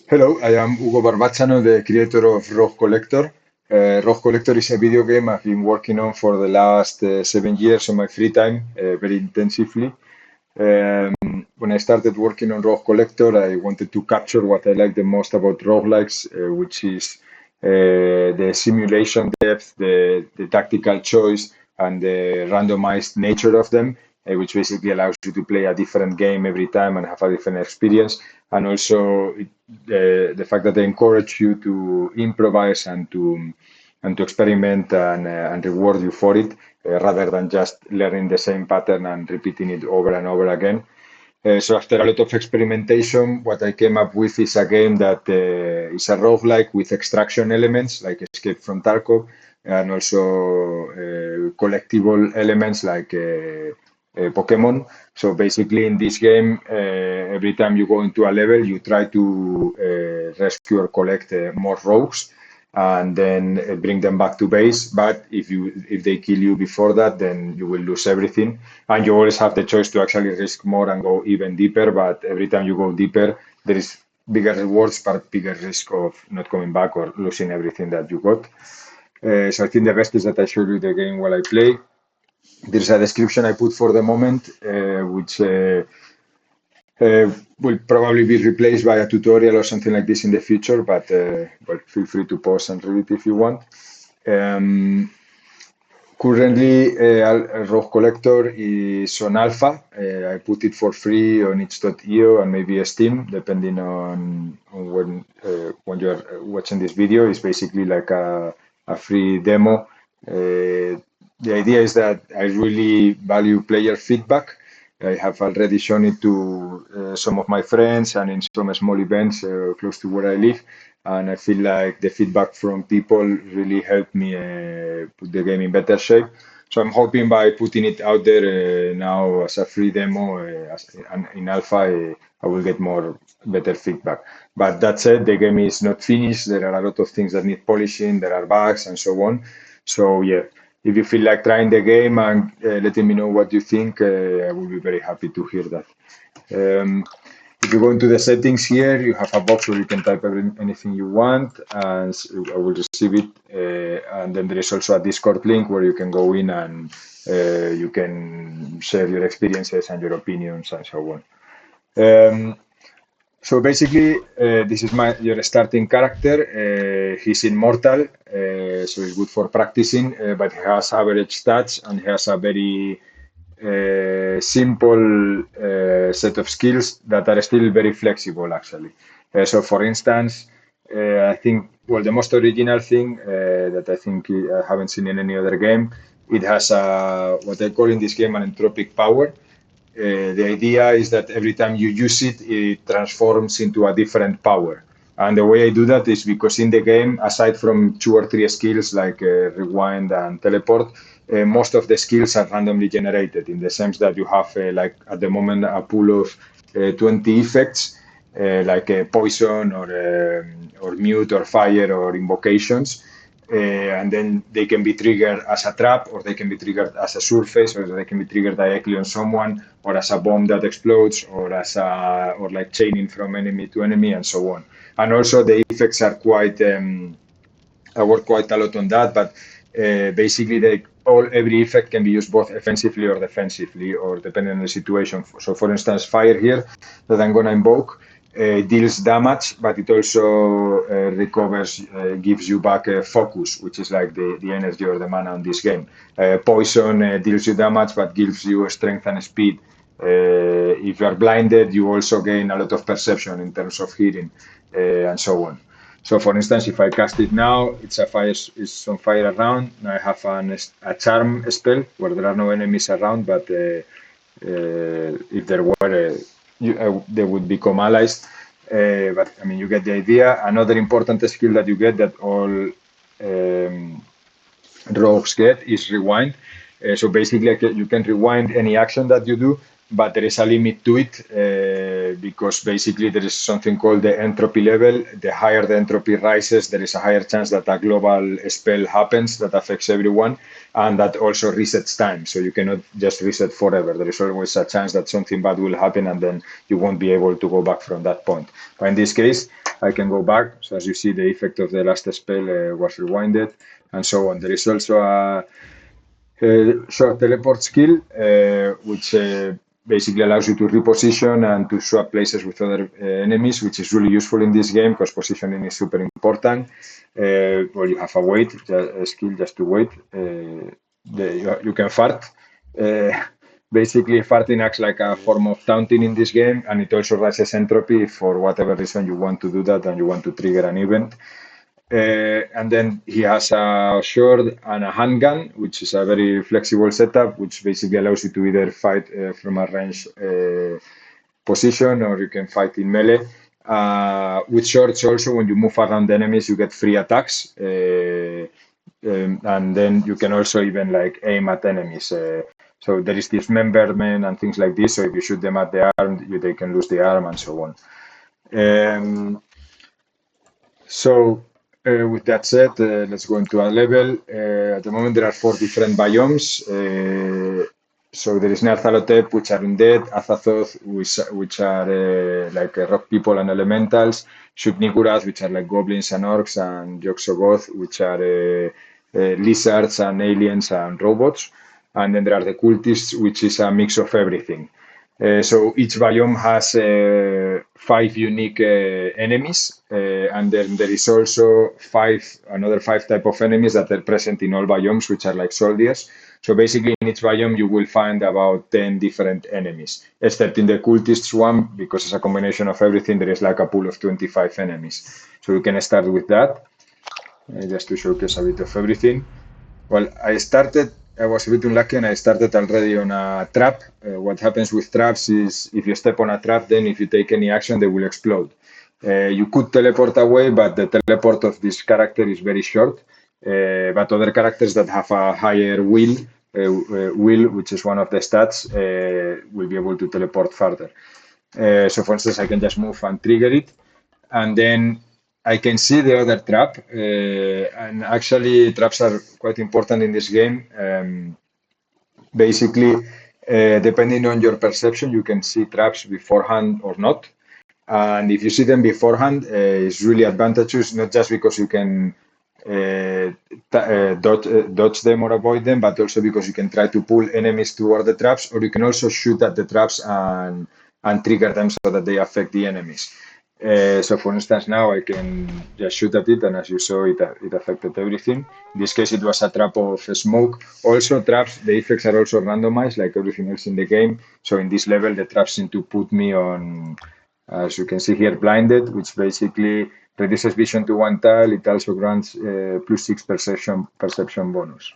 Hello, I am Hugo Barbacano, the creator of Rogue Collector. Rogue Collector is a video game I've been working on for the last 7 years on my free time, very intensively. When I started working on Rogue Collector, I wanted to capture what I like the most about roguelikes, which is the simulation depth, the tactical choice, and the randomized nature of them, which basically allows you to play a different game every time and have a different experience. And also the fact that they encourage you to improvise and to experiment and reward you for it, rather than just learning the same pattern and repeating it over and over again. So after a lot of experimentation, what I came up with is a game that is a roguelike with extraction elements like Escape from Tarkov, and also collectible elements like Pokemon. So basically in this game, every time you go into a level, you try to rescue or collect more rogues and then bring them back to base. But if they kill you before that, then you will lose everything. And you always have the choice to actually risk more and go even deeper. But every time you go deeper, there is bigger rewards, but bigger risk of not coming back or losing everything that you got. So I think the best is that I show you the game while I play. There's a description I put for the moment, which will probably be replaced by a tutorial or something like this in the future, but feel free to pause and read it if you want. Um, Currently, Rogue Collector is on alpha. I put it for free on itch.io and maybe Steam, depending on when you are watching this video. It's basically like a free demo. The idea is that I really value player feedback. I have already shown it to some of my friends and in some small events close to where I live. And I feel like the feedback from people really helped me put the game in better shape. So I'm hoping by putting it out there now as a free demo and in alpha, I will get better feedback. But that said, the game is not finished. There are a lot of things that need polishing. There are bugs and so on. So yeah, if you feel like trying the game and letting me know what you think, I will be very happy to hear that. If you go into the settings here, you have a box where you can type anything you want, and I will receive it. And then there is also a Discord link where you can go in and you can share your experiences and your opinions and so on. So basically, this is your starting character. He's immortal, so it's good for practicing, but he has average stats and he has a very simple set of skills that are still very flexible, actually. So, for instance, I think, well, the most original thing that I think I haven't seen in any other game, it has what I call in this game an entropic power. The idea is that every time you use it, it transforms into a different power. And the way I do that is because in the game, aside from 2 or 3 skills like rewind and teleport, most of the skills are randomly generated in the sense that you have, like at the moment, a pool of 20 effects, like poison or mute or fire or invocations. And then they can be triggered as a trap, or they can be triggered as a surface, or they can be triggered directly on someone, or as a bomb that explodes, or or like chaining from enemy to enemy, and so on. And also the effects are quite. I work quite a lot on that, but basically every effect can be used both offensively or defensively, or depending on the situation. So, for instance, fire here that I'm gonna invoke deals damage, but it also recovers, gives you back focus, which is like the energy or the mana on this game. Poison deals you damage, but gives you strength and speed. If you are blinded, you also gain a lot of perception in terms of hearing, and so on. So, for instance, if I cast it now, it's on fire around. Now I have a charm spell where there are no enemies around, but if there were, they would become allies. But I mean, you get the idea. Another important skill that you get that all rogues get is rewind. So basically, you can rewind any action that you do, but there is a limit to it because basically there is something called the entropy level. The higher the entropy rises, there is a higher chance that a global spell happens that affects everyone, and that also resets time. So you cannot just reset forever. There is always a chance that something bad will happen, and then you won't be able to go back from that point. But in this case, I can go back. So as you see, the effect of the last spell was rewinded, and so on. There is also a short teleport skill, which basically allows you to reposition and to swap places with other enemies, which is really useful in this game because positioning is super important. Well, you have a wait a skill just to wait. You can fart. Uh, Basically, farting acts like a form of taunting in this game, and it also raises entropy if for whatever reason you want to do that and you want to trigger an event. And then he has a sword and a handgun, which is a very flexible setup, which basically allows you to either fight from a ranged position or you can fight in melee. With swords also, when you move around enemies, you get free attacks. And then you can also even like aim at enemies. So there is dismemberment and things like this. So if you shoot them at the arm, they can lose the arm and so on. With that said, let's go into a level. At the moment, there are 4 different biomes. So there is Nyarlathotep, which are undead, Azathoth, which are like rock people and elementals, Shub-Niggurath, which are like goblins and orcs, and Yog-Sothoth, which are lizards and aliens and robots. And then there are the cultists, which is a mix of everything. So each biome has 5 unique enemies, and then there is also another 5 type of enemies that are present in all biomes, which are like soldiers. So basically, in each biome, you will find about 10 different enemies, except in the cultists one, because it's a combination of everything, there is like a pool of 25 enemies. So you can start with that, just to showcase a bit of everything. Well, I was a bit unlucky and I started already on a trap. What happens with traps is if you step on a trap, then if you take any action, they will explode. You could teleport away, but the teleport of this character is very short. But other characters that have a higher will, which is one of the stats, will be able to teleport further. So for instance, I can just move and trigger it. And then I can see the other trap, and actually traps are quite important in this game. Basically, depending on your perception, you can see traps beforehand or not. And if you see them beforehand, it's really advantageous, not just because you can dodge them or avoid them, but also because you can try to pull enemies toward the traps, or you can also shoot at the traps and trigger them so that they affect the enemies. So for instance, now I can just shoot at it, and as you saw, it affected everything. In this case, it was a trap of smoke. Also, traps, the effects are also randomized, like everything else in the game. So in this level, the traps seem to put me on, as you can see here, blinded, which basically reduces vision to 1 tile. It also grants +6 perception bonus.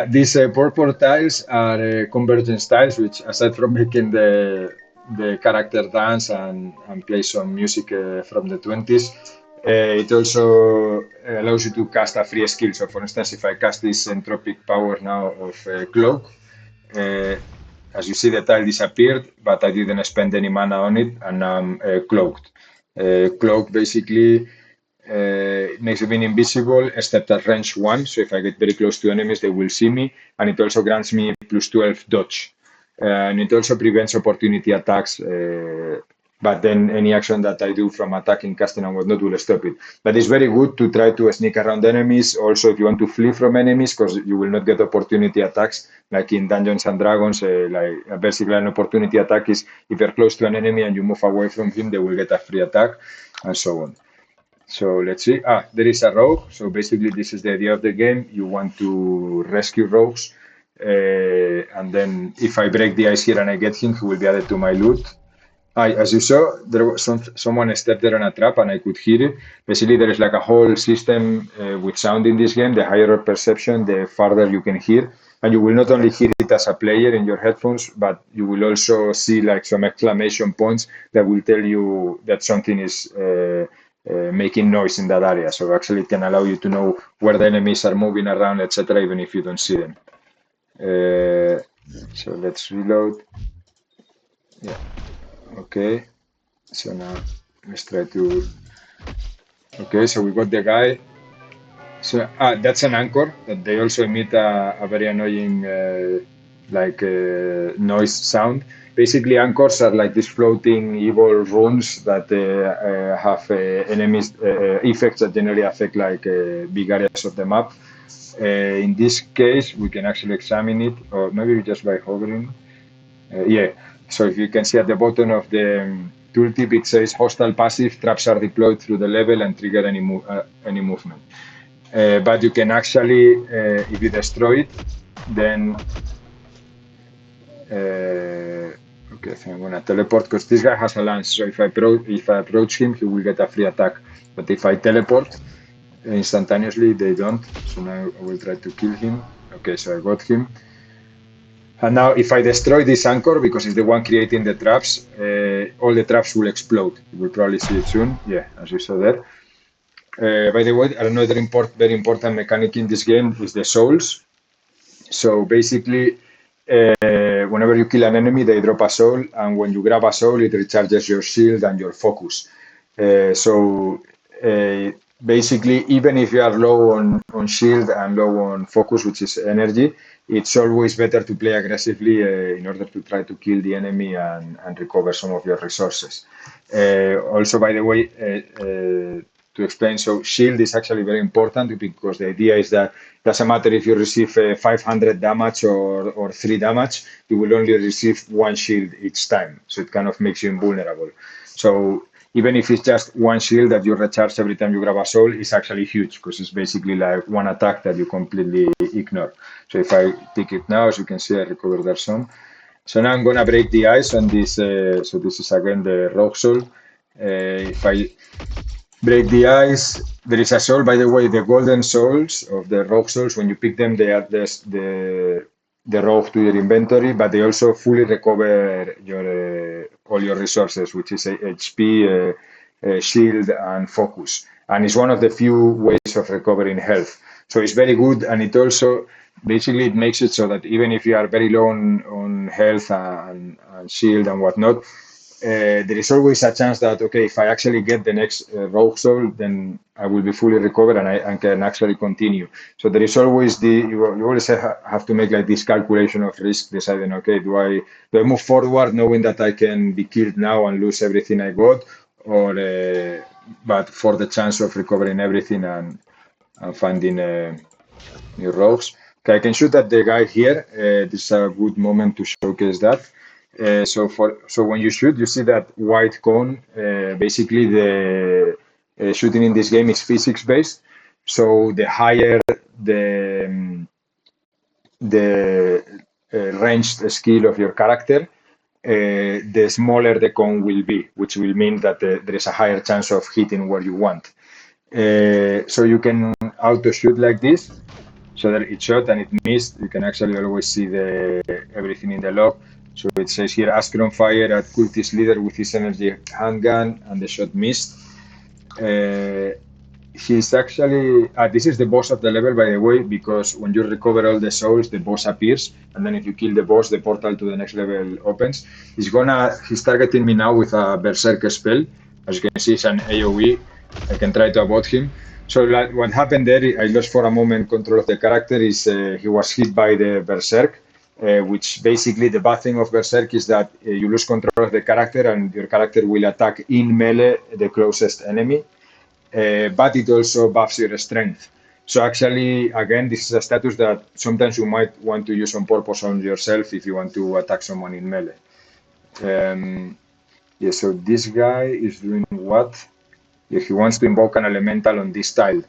These purple tiles are convergence tiles, which aside from making the character dance and play some music from the 20s, it also allows you to cast a free skill. So for instance, if I cast this entropic power now of cloak, as you see, the tile disappeared, but I didn't spend any mana on it, and now I'm cloaked. Cloak basically makes me invisible except at range 1, so if I get very close to enemies, they will see me, and it also grants me +12 dodge. And it also prevents opportunity attacks, but then any action that I do from attacking, casting, and whatnot will stop it. But it's very good to try to sneak around enemies. Also, if you want to flee from enemies, because you will not get opportunity attacks, like in Dungeons and Dragons, basically an opportunity attack is if you're close to an enemy and you move away from him, they will get a free attack, and so on. So let's see. There is a rogue. So basically, this is the idea of the game. You want to rescue rogues. And then if I break the ice here and I get him, he will be added to my loot. As you saw, there was someone stepped there on a trap and I could hear it. Basically, there is like a whole system with sound in this game. The higher your perception, the farther you can hear. And you will not only hear it as a player in your headphones, but you will also see like some exclamation points that will tell you that something is making noise in that area. So actually it can allow you to know where the enemies are moving around, etc., even if you don't see them. So let's reload. Yeah. Okay. So now let's try to. Okay, so we got the guy. So that's an anchor that they also emit a very annoying like noise sound. Basically, anchors are like these floating evil runes that have enemies effects that generally affect like big areas of the map. In this case, we can actually examine it, or maybe just by hovering. Yeah. So if you can see at the bottom of the tooltip, it says hostile passive traps are deployed through the level and trigger any movement. But you can actually, if you destroy it, then okay, I think I'm gonna teleport because this guy has a lance. So if I approach him, he will get a free attack. But if I teleport instantaneously, they don't. So now I will try to kill him. Okay, so I got him. And now if I destroy this anchor, because it's the one creating the traps, all the traps will explode. You will probably see it soon. Yeah, as you saw there. By the way, another very important mechanic in this game is the souls. So basically, whenever you kill an enemy, they drop a soul, and when you grab a soul, it recharges your shield and your focus. Basically, even if you are low on shield and low on focus, which is energy, it's always better to play aggressively in order to try to kill the enemy and recover some of your resources. Also, by the way, to explain, so shield is actually very important because the idea is that it doesn't matter if you receive 500 damage or 3 damage, you will only receive 1 shield each time. So it kind of makes you invulnerable. So even if it's just 1 shield that you recharge every time you grab a soul, it's actually huge because it's basically like 1 attack that you completely ignore. So if I pick it now, as you can see, I recover there some. So now I'm gonna break the ice on this. So this is again the rogue soul. If I break the ice, there is a soul. By the way, the golden souls of the rogue souls, when you pick them, they add the rogue to your inventory, but they also fully recover your all your resources, which is HP, shield, and focus. And it's one of the few ways of recovering health. So it's very good, and it also basically it makes it so that even if you are very low on health and shield and whatnot, there is always a chance that, okay, if I actually get the next rogue soul, then I will be fully recovered and I can actually continue. So there is always you always have to make like this calculation of risk, deciding, okay, do I move forward knowing that I can be killed now and lose everything I got, or but for the chance of recovering everything and finding new rogues. Okay, I can shoot at the guy here. This is a good moment to showcase that. So when you shoot, you see that white cone. Basically, the shooting in this game is physics based. So the higher the ranged skill of your character, the smaller the cone will be, which will mean that there is a higher chance of hitting where you want. So you can auto shoot like this, so that it shot and it missed. You can actually always see everything in the log. So it says here, Askron fired at cultist leader with his energy handgun, and the shot missed. He's actually, this is the boss of the level, by the way, because when you recover all the souls, the boss appears, and then if you kill the boss, the portal to the next level opens. He's targeting me now with a Berserker spell. As you can see, it's an AoE. I can try to avoid him. So like, what happened there, I lost for a moment control of the character, is he was hit by the Berserk, which basically the bad thing of Berserk is that you lose control of the character and your character will attack in melee the closest enemy, but it also buffs your strength. So actually, again, this is a status that sometimes you might want to use on purpose on yourself if you want to attack someone in melee. Yeah, so this guy is doing what? If he wants to invoke an elemental on this tile.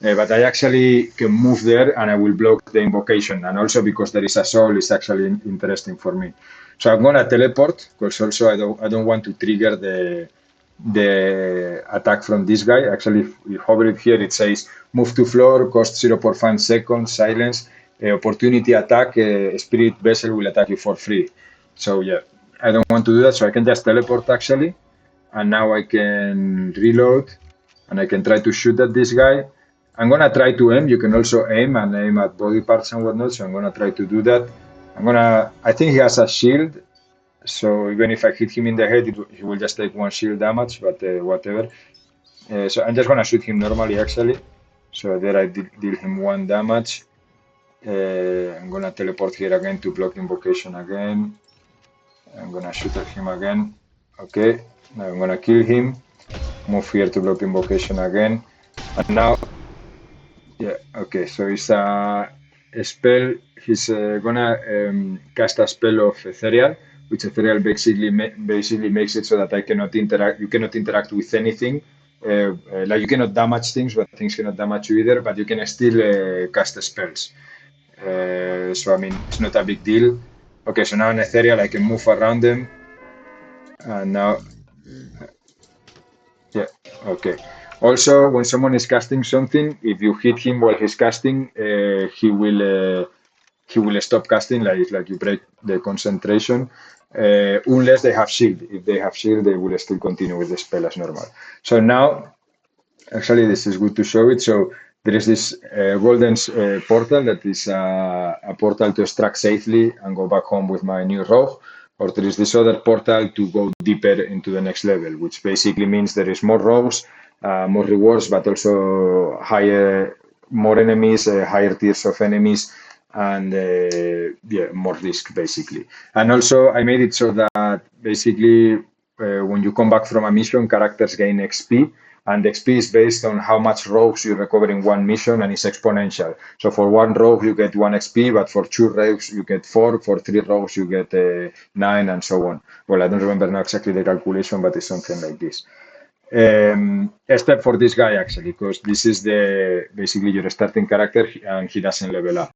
But I actually can move there and I will block the invocation. And also because there is a soul, it's actually interesting for me. So I'm gonna teleport because also I don't want to trigger the attack from this guy. Actually, if you hover it here, it says move to floor, cost 0.5 seconds, silence, opportunity attack, spirit vessel will attack you for free. So yeah, I don't want to do that, so I can just teleport actually. And now I can reload and I can try to shoot at this guy. I'm gonna try to aim. You can also aim and aim at body parts and whatnot. So I'm gonna try to do that. I think he has a shield. So even if I hit him in the head, he will just take 1 shield damage, but whatever. So I'm just gonna shoot him normally actually. So there I deal him 1 damage. I'm gonna teleport here again to block invocation again. I'm gonna shoot at him again. Okay, now I'm gonna kill him. Move here to block invocation again. And now, yeah, okay, so it's a spell. He's gonna cast a spell of Ethereal, which Ethereal basically makes it so that I cannot interact. You cannot interact with anything. Like you cannot damage things, but things cannot damage you either. But you can still cast spells. So I mean, it's not a big deal. Okay, so now in Ethereal I can move around them, and now, yeah, okay. Also, when someone is casting something, if you hit him while he's casting, he will stop casting, like you break the concentration, unless they have shield. If they have shield, they will still continue with the spell as normal. So now, actually, this is good to show it. So there is this golden portal that is a portal to extract safely and go back home with my new rogue. Or there is this other portal to go deeper into the next level, which basically means there is more rogues, more rewards, but also higher, more enemies, higher tiers of enemies, and yeah, more risk basically. And also, I made it so that basically when you come back from a mission, characters gain XP, and the XP is based on how much rogues you recover in one mission, and it's exponential. So for one rogue you get one XP, but for two rogues you get four, for three rogues you get nine, and so on. Well, I don't remember now exactly the calculation, but it's something like this. Except for this guy actually, because this is the basically your starting character, and he doesn't level up.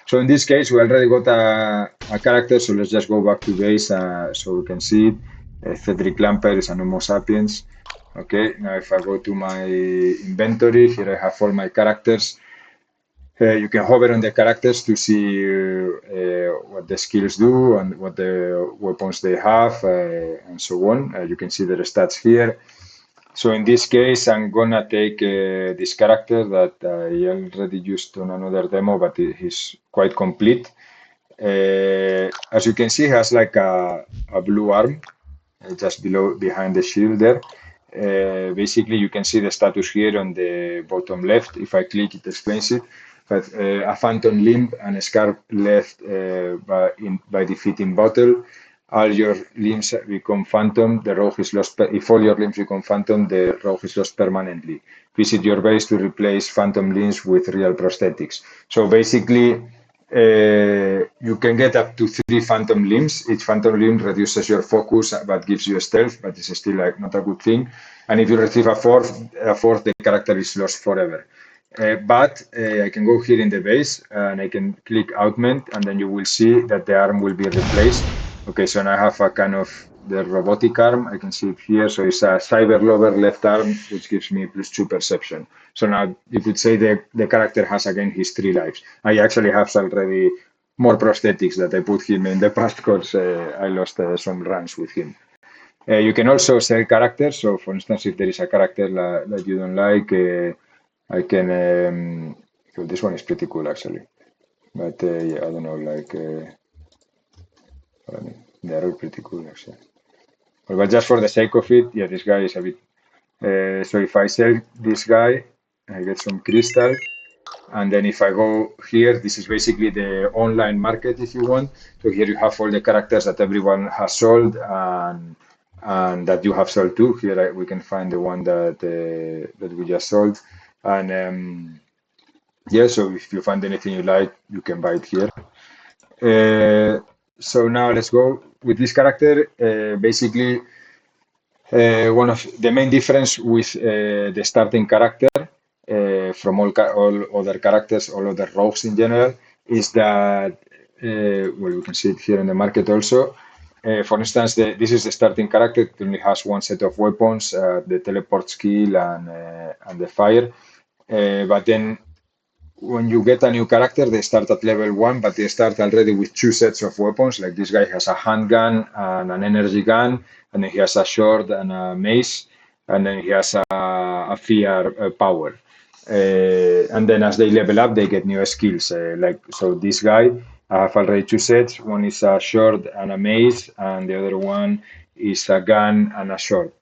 So in this case, we already got a character, so let's just go back to base so we can see it. Cedric Lamper is an Homo sapiens. Okay, now if I go to my inventory, here I have all my characters. You can hover on the characters to see what the skills do and what the weapons they have, and so on. You can see their stats here. So in this case, I'm gonna take this character that I already used on another demo, but he's quite complete. As you can see, he has like a blue arm just behind the shield there. Basically, you can see the status here on the bottom left. If I click, it explains it. But a phantom limb and a scar left by defeating Bottle. All your limbs become phantom. The rogue is lost. If all your limbs become phantom, the rogue is lost permanently. Visit your base to replace phantom limbs with real prosthetics. So basically, you can get up to 3 phantom limbs. Each phantom limb reduces your focus but gives you stealth, but it's still like not a good thing. And if you retrieve a fourth, the character is lost forever. But I can go here in the base and I can click augment, and then you will see that the arm will be replaced. Okay, so now I have a kind of the robotic arm. I can see it here. So it's a cyber lover left arm, which gives me +2 perception. So now you could say the character has again his 3 lives. I actually have already more prosthetics that I put him in the past because I lost some runs with him. You can also sell characters. So for instance, if there is a character that you don't like, I can. Well, this one is pretty cool actually, but yeah, I don't know. Like, I mean, they're all pretty cool actually. Well, but just for the sake of it, yeah, this guy is a bit. So if I sell this guy, I get some crystal, and then if I go here, this is basically the online market if you want. So here you have all the characters that everyone has sold and that you have sold too. Here we can find the one that we just sold. And yeah, so if you find anything you like, you can buy it here. So now let's go with this character. Basically, one of the main difference with the starting character from all other characters, all other rogues in general, is that well, you can see it here in the market also. For instance, this is the starting character. It only has one set of weapons, the teleport skill and the fire. But then when you get a new character, they start at level 1, but they start already with 2 sets of weapons. Like this guy has a handgun and an energy gun, and then he has a sword and a mace, and then he has a fear power. And then as they level up, they get new skills. So this guy, I have already 2 sets. One is a sword and a mace, and the other one is a gun and a sword.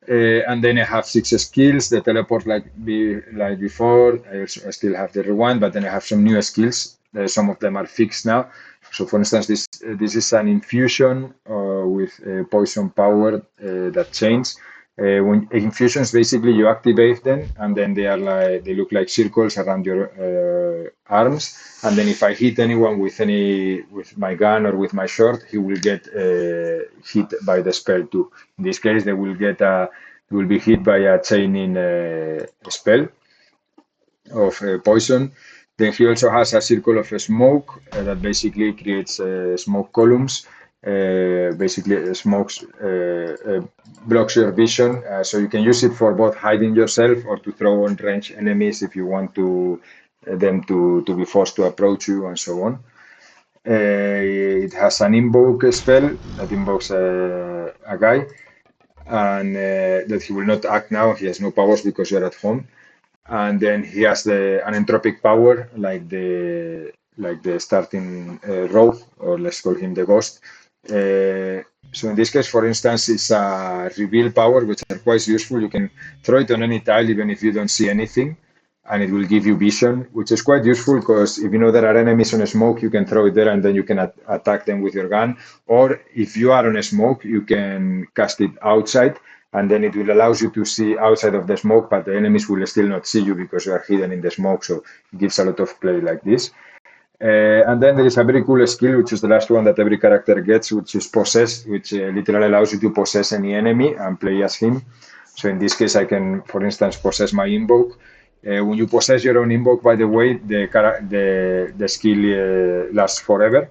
And then I have 6 skills, the teleport like before. I still have the rewind, but then I have some new skills some of them are fixed now. So for instance, this is an infusion with poison power that change. When infusions, basically you activate them, and then they look like circles around your arms. And then if I hit anyone with my gun or with my sword, he will get hit by the spell too. In this case, they will be hit by a chaining spell of poison. Then he also has a circle of smoke that basically creates smoke columns. Basically, smokes blocks your vision, so you can use it for both hiding yourself or to throw on range enemies if you want them to be forced to approach you and so on. It has an invoke spell that invokes a guy, and that he will not act now. He has no powers because you're at home. And then he has an entropic power like the starting rogue, or let's call him the ghost. So in this case, for instance, it's a reveal power, which are quite useful. You can throw it on any tile, even if you don't see anything, and it will give you vision, which is quite useful because if you know there are enemies on a smoke, you can throw it there and then you can attack them with your gun. Or if you are on a smoke, you can cast it outside, and then it will allow you to see outside of the smoke, but the enemies will still not see you because you are hidden in the smoke. So it gives a lot of play like this. And then there is a very cool skill, which is the last one that every character gets, which is Possess, which literally allows you to possess any enemy and play as him. So in this case, I can, for instance, possess my invoke. When you possess your own invoke, by the way, the skill lasts forever.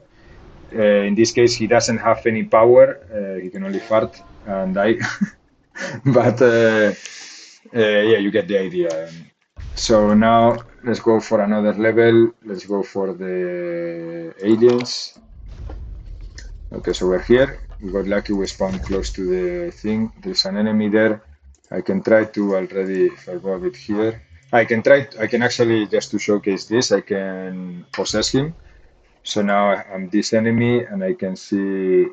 In this case, he doesn't have any power. He can only fart and die. But yeah, you get the idea. So now let's go for another level. Let's go for the aliens. Okay, so we're here. We got lucky, we spawned close to the thing. There's an enemy there. I can try to already, if I go a bit here, I can actually, just to showcase this, I can possess him. So now I'm this enemy and I can see,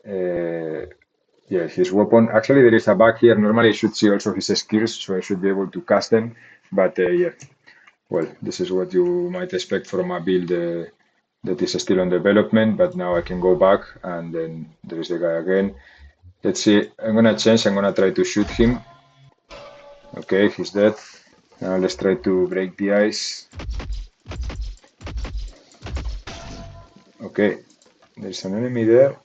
yeah, his weapon. Actually, there is a bug here. Normally I should see also his skills, so I should be able to cast them. But yeah, well, this is what you might expect from a build that is still on development, but now I can go back and then there is the guy again. Let's see, I'm gonna try to shoot him. Okay, he's dead. Now let's try to break the ice. Okay, there's an enemy there.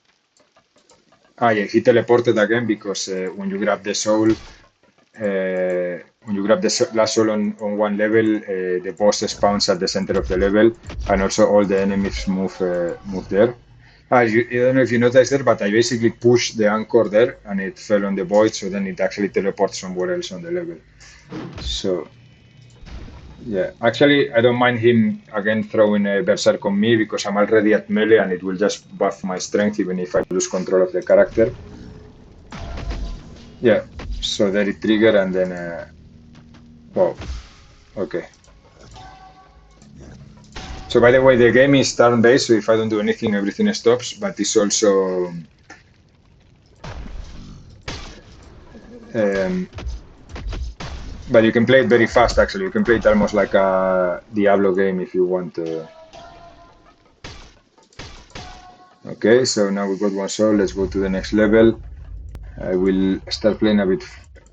Ah, yeah, he teleported again because when you grab the soul, when you grab the last soul on one level, the boss spawns at the center of the level, and also all the enemies move there. I don't know if you noticed there, but I basically pushed the anchor there, and it fell on the void, so then it actually teleports somewhere else on the level. So, yeah, actually, I don't mind him again throwing a berserk on me because I'm already at melee, and it will just buff my strength even if I lose control of the character. Yeah, so there it triggered, and then wow, okay. So by the way, the game is turn-based, so if I don't do anything, everything stops, but it's also but you can play it very fast, actually. You can play it almost like a Diablo game if you want. Okay, so now we got one soul. Let's go to the next level. I will start playing a bit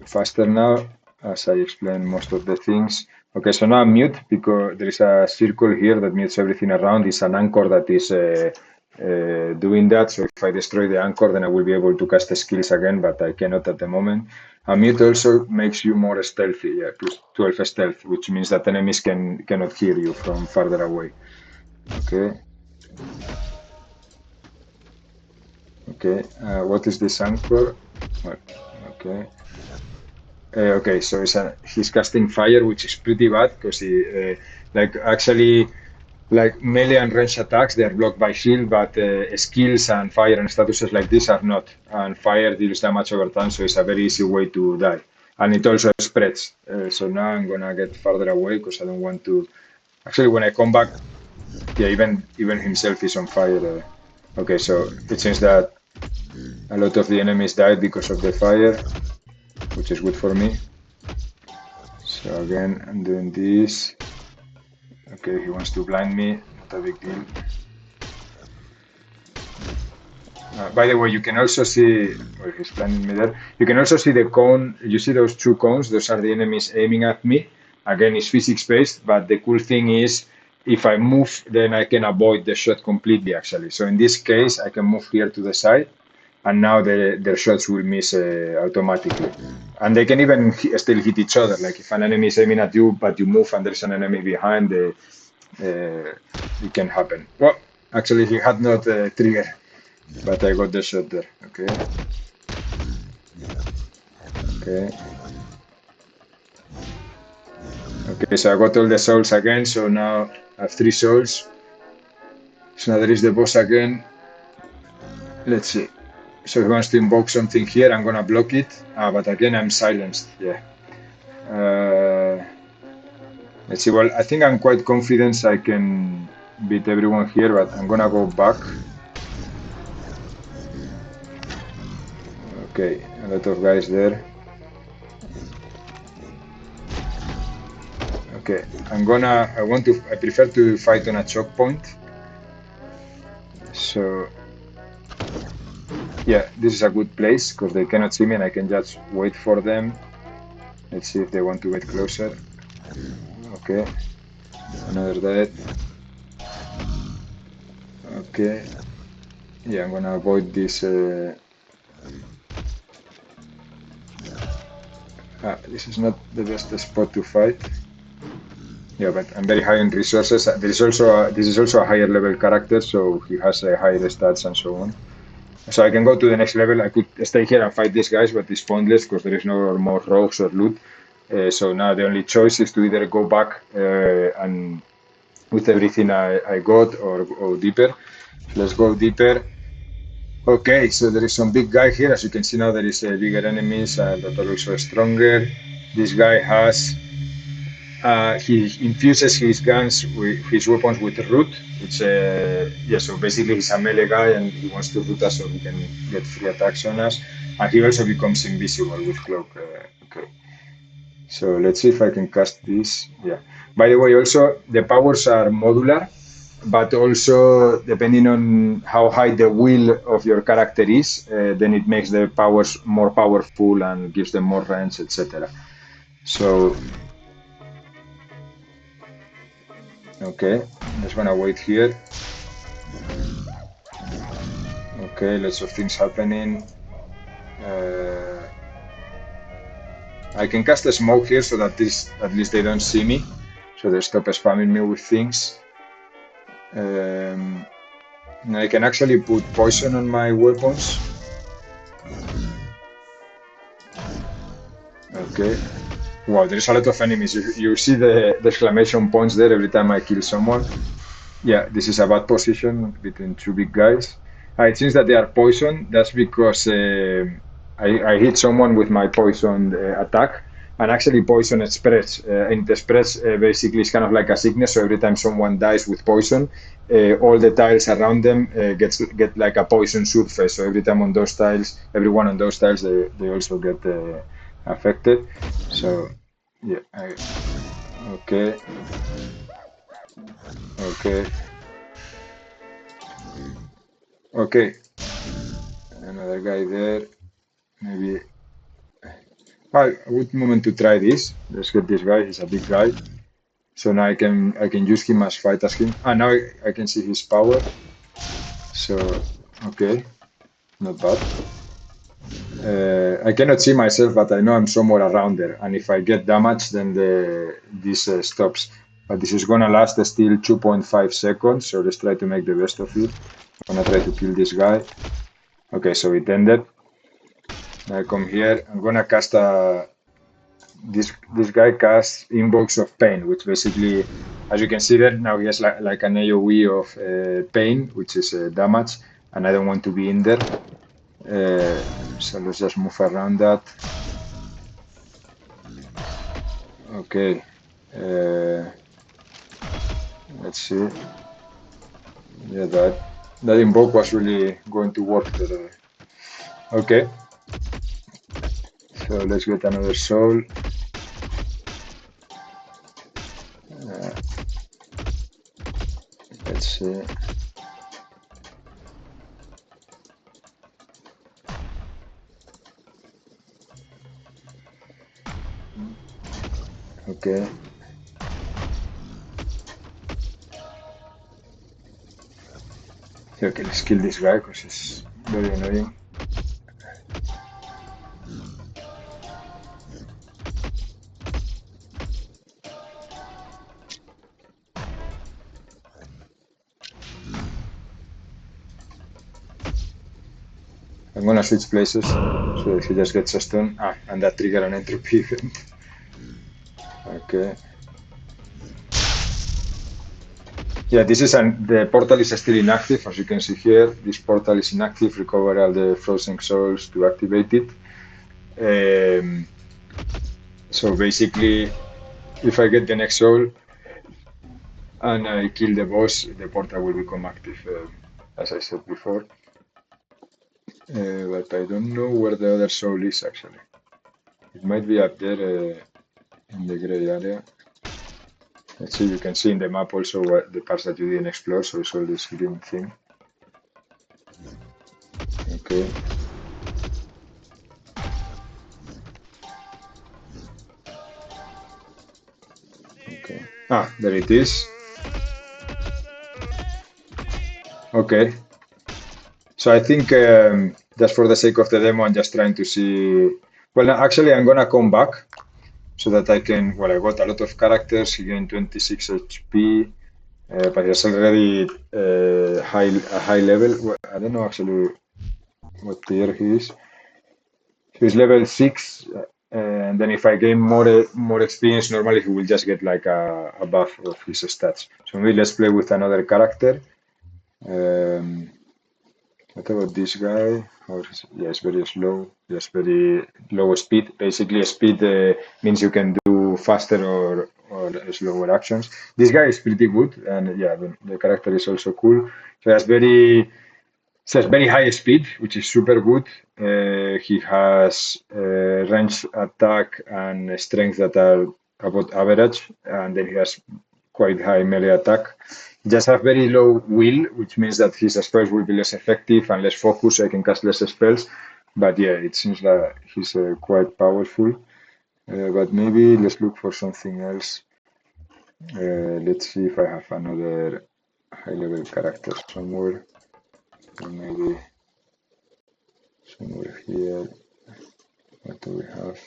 faster now as I explain most of the things. Okay, so now I'm mute because there is a circle here that mutes everything around. It's an anchor that is doing that. So if I destroy the anchor, then I will be able to cast the skills again, but I cannot at the moment. A mute also makes you more stealthy, yeah, plus 12 stealth, which means that enemies cannot hear you from farther away. Okay. Okay, what is this anchor? Well, okay. Okay, so he's casting fire, which is pretty bad because he, actually, like melee and range attacks, they are blocked by shield, but skills and fire and statuses like this are not. And fire deals damage over time, so it's a very easy way to die. And it also spreads. So now I'm gonna get farther away because I don't want to. Actually, when I come back, yeah, even himself is on fire. Okay, so it seems that a lot of the enemies died because of the fire, which is good for me. So again, I'm doing this. Okay, he wants to blind me. Not a big deal. By the way, you can also see, well, he's planning me there. You can also see the cone. You see those two cones? Those are the enemies aiming at me. Again, it's physics-based, but the cool thing is if I move, then I can avoid the shot completely, actually. So in this case, I can move here to the side, and now their shots will miss automatically. And they can even still hit each other. Like if an enemy is aiming at you, but you move and there's an enemy behind, it can happen. Well, actually, he had not trigger. But I got the shot there. Okay. Okay. Okay, so I got all the souls again, so now I have 3 souls. So now there is the boss again. Let's see. So he wants to invoke something here, I'm gonna block it. But again I'm silenced. Yeah. Let's see. Well, I think I'm quite confident I can beat everyone here, but I'm gonna go back. Okay, a lot of guys there. Okay, I prefer to fight on a choke point. So, yeah, this is a good place because they cannot see me and I can just wait for them. Let's see if they want to get closer. Okay, another dead. Okay, yeah, I'm gonna avoid this. This is not the best spot to fight. Yeah, but I'm very high in resources. This is also a higher level character, so he has higher stats and so on. So I can go to the next level. I could stay here and fight these guys, but it's pointless because there is no more rogues or loot. So now the only choice is to either go back and with everything I got or go deeper. Let's go deeper. Okay, so there is some big guy here. As you can see now, there is bigger enemies that are also stronger. This guy has he infuses his guns with his weapons with root, which yeah, so basically he's a melee guy and he wants to root us so he can get free attacks on us, and he also becomes invisible with cloak. Okay, so let's see if I can cast this. Yeah. By the way, also the powers are modular, but also depending on how high the will of your character is, then it makes the powers more powerful and gives them more range, etc. So okay, just gonna wait here. Okay, lots of things happening. I can cast a smoke here so that at least they don't see me, so they stop spamming me with things. I can actually put poison on my weapons. Okay. Wow, there's a lot of enemies. You see the exclamation points there every time I kill someone. Yeah, this is a bad position between 2 big guys. It seems that they are poisoned. That's because I hit someone with my poison attack, and actually poison spreads. And it spreads basically it's kind of like a sickness. So every time someone dies with poison, all the tiles around them get like a poison surface. So every time on those tiles, everyone on those tiles, they also get affected. So yeah, okay, okay. Okay, another guy there. Maybe. Well, a good moment to try this. Let's get this guy. He's a big guy. So now I can use him as fight as him. Now I can see his power. So okay, not bad. I cannot see myself, but I know I'm somewhere around there. And if I get damage, then this stops. But this is gonna last still 2.5 seconds. So let's try to make the best of it. I'm gonna try to kill this guy. Okay, so it ended. I come here. I'm gonna cast this guy casts Invokes of Pain, which basically, as you can see there, now he has like an AoE of pain, which is damage, and I don't want to be in there. So let's just move around that. Okay. Let's see. Yeah, that invoke was really going to work there. Okay. So let's get another soul. Let's Okay. Okay. Okay, let's kill this guy because he's very annoying. I'm gonna switch places so if he just gets a stun. Ah, and that trigger an entropy event. Okay. Yeah, the portal is still inactive, as you can see here. This portal is inactive. Recover all the frozen souls to activate it. So basically, if I get the next soul and I kill the boss, the portal will become active, as I said before. But I don't know where the other soul is actually. It might be up there in the gray area. Let's see, you can see in the map also the parts that you didn't explore, so it's all this green thing. Okay. Okay. Ah, there it is. Okay. So I think just for the sake of the demo, I'm just trying to see. Well, actually, I'm gonna come back so that I can. Well, I got a lot of characters. He gained 26 HP, but he's already a high level. Well, I don't know actually what tier he is. He's level 6, and then if I gain more experience, normally he will just get like a buff of his stats. So maybe let's play with another character. Um, what about this guy? Yeah, it's very slow. Just very low speed. Basically, speed means you can do faster or slower actions. This guy is pretty good, and yeah, the character is also cool. So that's very So it's very high speed, which is super good. He has range attack and strength that are about average, and then he has quite high melee attack. He just have very low will, which means that his spells will be less effective and less focused, so I can cast less spells. But yeah, it seems that he's quite powerful. But maybe let's look for something else. Let's see if I have another high level character somewhere. Or maybe somewhere here. What do we have?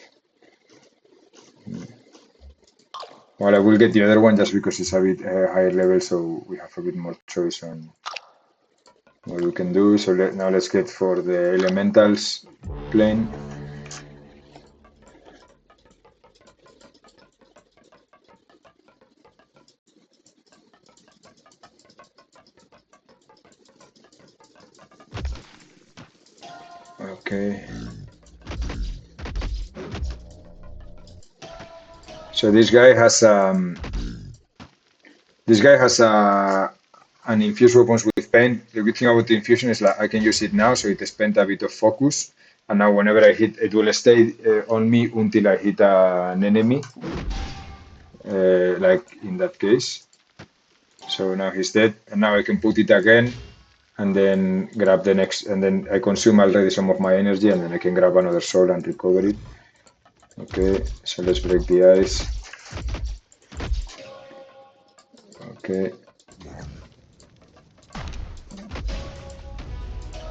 Well, I will get the other one just because it's a bit higher level, so we have a bit more choice on what we can do. So now let's get for the elementals plane. Okay. So this guy has an infused weapons with pain. The good thing about the infusion is that I can use it now, so it spent a bit of focus. And now whenever I hit, it will stay on me until I hit an enemy, like in that case. So now he's dead, and now I can put it again, and then grab the next, and then I consume already some of my energy, and then I can grab another soul and recover it. Okay, so let's break the ice. Okay.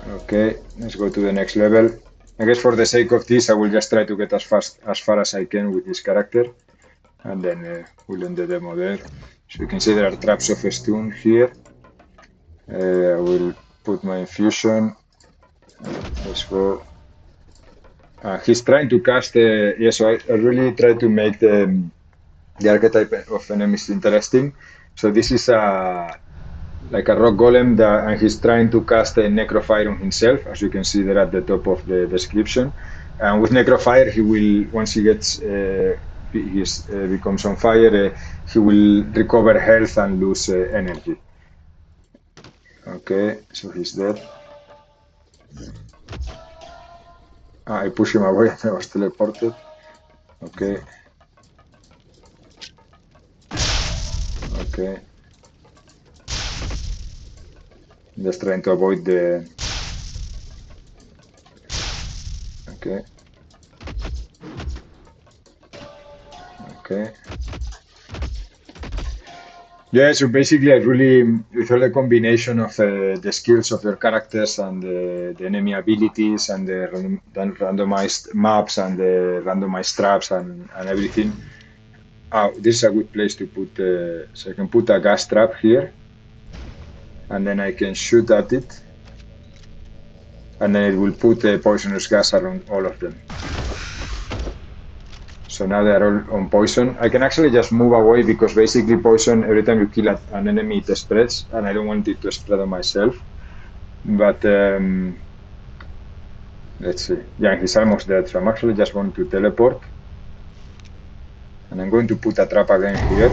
Okay, let's go to the next level. I guess for the sake of this, I will just try to get as far as I can with this character, and then we'll end the demo there. So you can see there are traps of stun here. I will put my infusion. Let's go. He's trying to cast. Yeah, so I really try to make the archetype of enemies interesting. So this is like a rock golem and he's trying to cast a necrofire on himself, as you can see there at the top of the description. And with necrofire, he will once he gets he becomes on fire, he will recover health and lose energy. Okay, so he's dead. I push him away. I was teleported. Okay. Okay. Just trying to avoid the. Okay. Okay. Yeah, so basically, I really, with all the combination of the skills of your characters and the enemy abilities and the randomized maps and the randomized traps and everything. Oh, this is a good place to put, so I can put a gas trap here, and then I can shoot at it, and then it will put the poisonous gas around all of them. So now they're all on poison. I can actually just move away because basically poison, every time you kill an enemy, it spreads, and I don't want it to spread on myself. But let's see. Yeah, he's almost dead, so I'm actually just going to teleport. And I'm going to put a trap again here.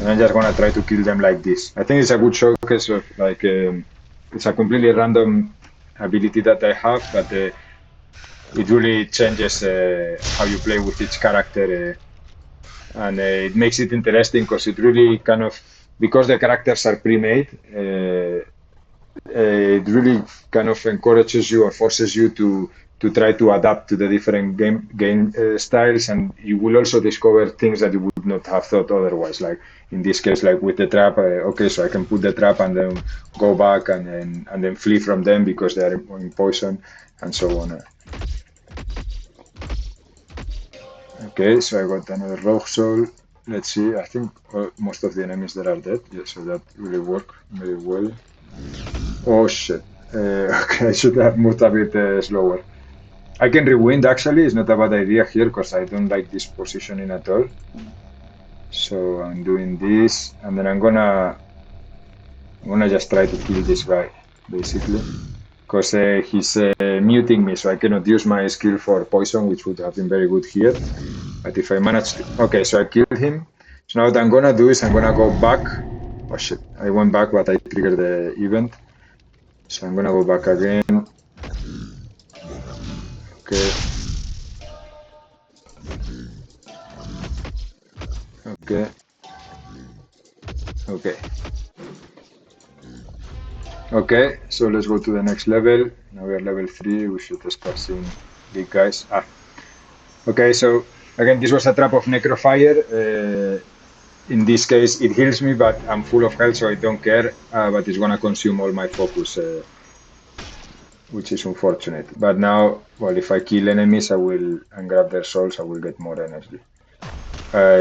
And I'm just going to try to kill them like this. I think it's a good showcase of like, it's a completely random ability that I have, but it really changes how you play with each character. And it makes it interesting because it really kind of, because the characters are pre-made, it really kind of encourages you or forces you to try to adapt to the different game styles, and you will also discover things that you would not have thought otherwise. Like in this case, like with the trap, okay, so I can put the trap and then go back and then flee from them because they are in poison and so on. Okay, so I got another rogue soul. Let's see. I think most of the enemies there are dead. Yeah, so that really worked very well. Oh shit. Okay, I should have moved a bit slower. I can rewind actually, it's not a bad idea here because I don't like this positioning at all. So I'm doing this and then I'm gonna just try to kill this guy basically because he's muting me, so I cannot use my skill for poison, which would have been very good here. But if I manage to, okay, so I killed him. So now what I'm gonna do is I'm gonna go back. Oh shit, I went back but I triggered the event. So I'm gonna go back again. Okay. Okay. Okay. Okay, so let's go to the next level. Now we are level 3, we should start seeing big guys. Okay, so again, this was a trap of Necrofire. In this case, it heals me, but I'm full of health, so I don't care. But it's gonna consume all my focus, which is unfortunate. But now, well, if I kill enemies, I will and grab their souls, I will get more energy.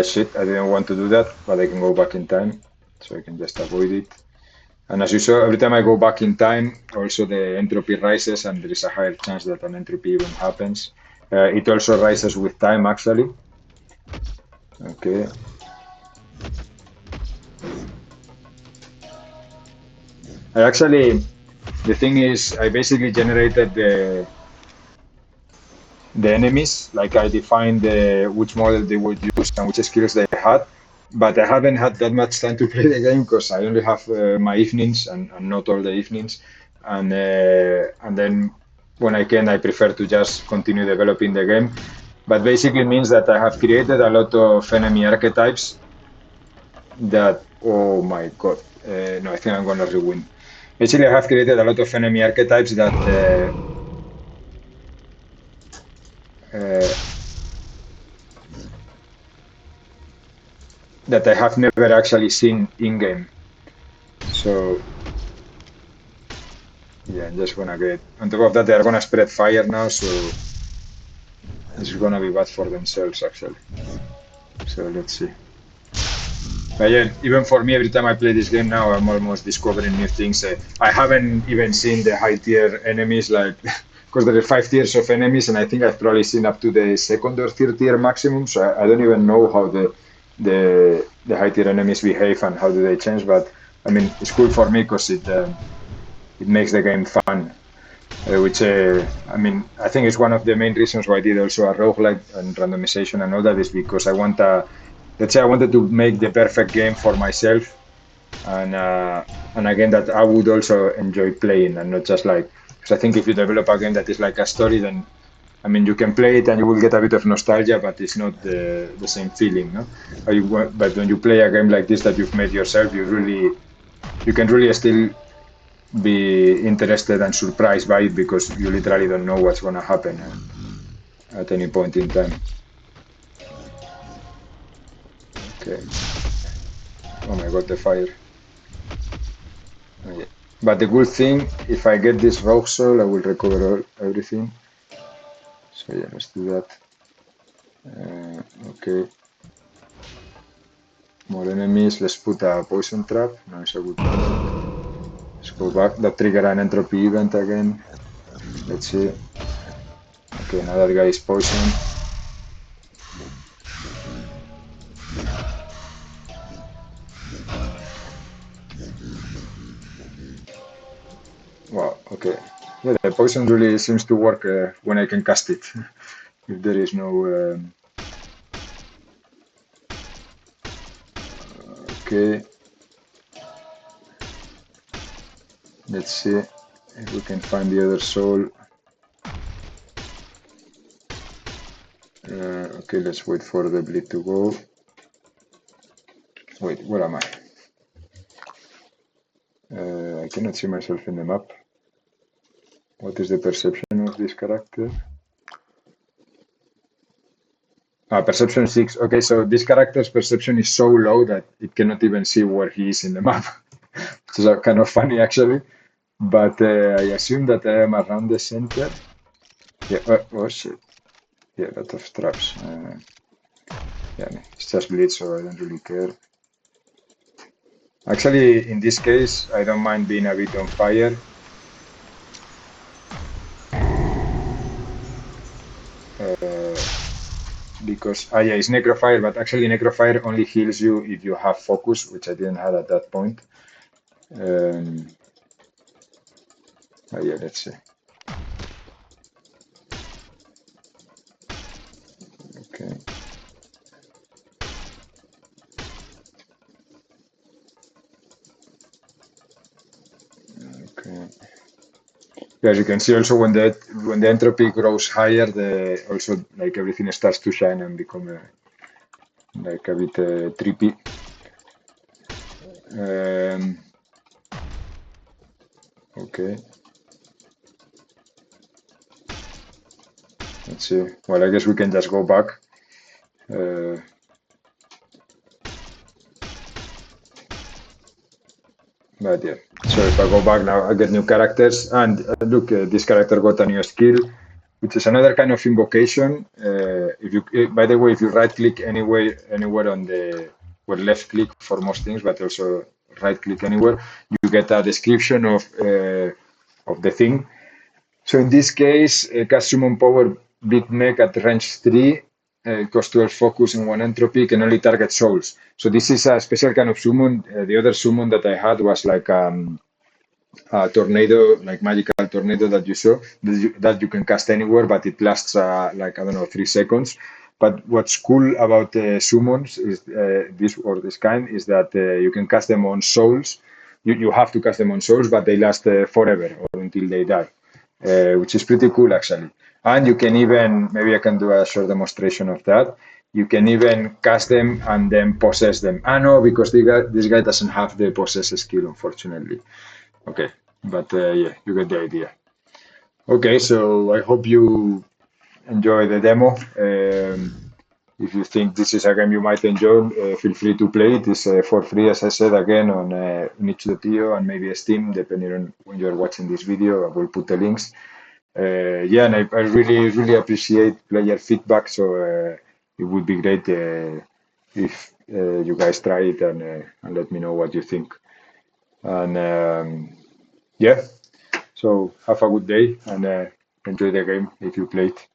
Shit, I didn't want to do that, but I can go back in time, so I can just avoid it. And as you saw, every time I go back in time, also the entropy rises, and there is a higher chance that an entropy event happens. It also rises with time, actually. Okay. The thing is, I basically generated the enemies, like I defined which model they would use and which skills they had, but I haven't had that much time to play the game because I only have my evenings and not all the evenings, and then when I can, I prefer to just continue developing the game. But basically means that I have created a lot of enemy archetypes that, oh my god, no, I think I'm gonna rewind. Basically, I have created a lot of enemy archetypes uh, that I have never actually seen in game. So yeah, I'm just gonna get on top of that. They are gonna spread fire now, so it's gonna be bad for themselves actually. So let's see. But yeah, even for me, every time I play this game now, I'm almost discovering new things. I haven't even seen the high tier enemies, like because there are 5 tiers of enemies, and I think I've probably seen up to the second or third tier maximum. So I don't even know how the high tier enemies behave and how do they change. But I mean, it's cool for me because it makes the game fun. Which I mean, I think it's one of the main reasons why I did also a roguelike and randomization and all that is because I want let's say I wanted to make the perfect game for myself, and again that I would also enjoy playing and not just like, because I think if you develop a game that is like a story, then I mean you can play it and you will get a bit of nostalgia, but it's not the same feeling, no? But when you play a game like this that you've made yourself, you can really still be interested and surprised by it because you literally don't know what's going to happen at any point in time. Okay. Oh my god, the fire. Okay. But the good thing, if I get this rogue soul, I will recover everything. So yeah, let's do that. Okay. More enemies. Let's put a poison trap. No, it's a good point. Let's go back. That trigger an entropy event again. Let's see. Okay, now that guy is poisoned. Wow, okay. Yeah, the poison really seems to work when I can cast it. If there is no... okay. Let's see if we can find the other soul. Okay, let's wait for the bleed to go. Wait, where am I? I cannot see myself in the map. What is the perception of this character? Perception 6. Okay, so this character's perception is so low that it cannot even see where he is in the map. Which is kind of funny, actually. But I assume that I am around the center. Yeah, oh shit. Yeah, a lot of traps. Yeah, it's just bleed, so I don't really care. Actually, in this case, I don't mind being a bit on fire. Because, yeah, it's Necrofire, but actually Necrofire only heals you if you have focus, which I didn't have at that point. Oh, yeah, let's see. Okay. Okay. Yeah, as you can see, also when the entropy grows higher, also like everything starts to shine and become like a bit trippy. Okay. Let's see. Well, I guess we can just go back. But yeah, so if I go back now, I get new characters. And look, this character got a new skill, which is another kind of invocation. If you, by the way, if you right click anywhere on the, well, left click for most things, but also right click anywhere, you get a description of the thing. So in this case, cast summon power big mech at range 3, cost 12 focus and 1 entropy, can only target souls. So this is a special kind of summon. The other summon that I had was like a tornado, like magical tornado that you saw, that you can cast anywhere, but it lasts like, I don't know, 3 seconds. But what's cool about summons is this kind is that you can cast them on souls. You have to cast them on souls, but they last forever or until they die. Which is pretty cool, actually. And you can even, maybe I can do a short demonstration of that. You can even cast them and then possess them. No, because this guy doesn't have the possess skill, unfortunately. Okay, but yeah, you get the idea. Okay, so I hope you enjoy the demo. If you think this is a game you might enjoy, feel free to play it. It's for free, as I said, again, on itch.io and maybe Steam, depending on when you're watching this video. I will put the links. Yeah, and I really, really appreciate player feedback, so it would be great if you guys try it and let me know what you think. And yeah, so have a good day and enjoy the game if you play it.